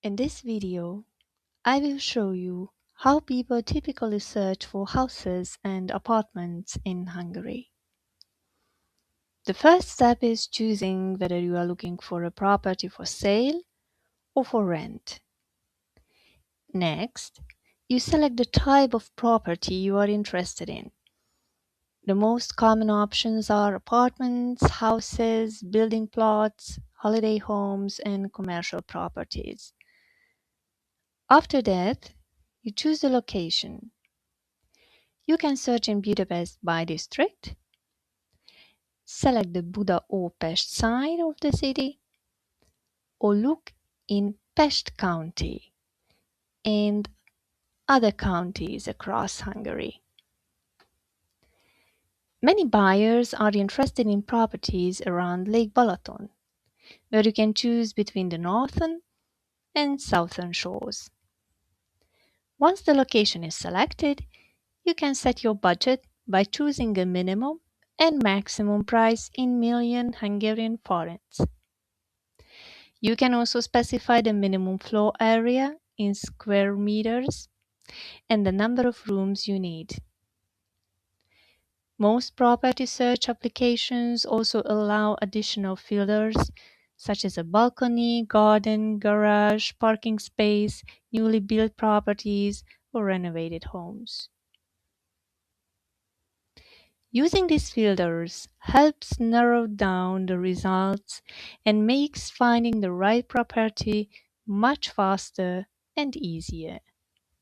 In this video, I will show you how people typically search for houses and apartments in Hungary. The first step is choosing whether you are looking for a property for sale or for rent. Next, you select the type of property you are interested in. The most common options are apartments, houses, building plots, holiday homes, and commercial properties. After that, you choose the location. You can search in Budapest by district, select the Buda-Ópest side of the city, or look in Pest County and other counties across Hungary. Many buyers are interested in properties around Lake Balaton, where you can choose between the northern and southern shores. Once the location is selected, you can set your budget by choosing a minimum and maximum price in million Hungarian forints. You can also specify the minimum floor area in square meters and the number of rooms you need. Most property search applications also allow additional filters such as a balcony, garden, garage, parking space, newly built properties, or renovated homes. Using these filters helps narrow down the results and makes finding the right property much faster and easier.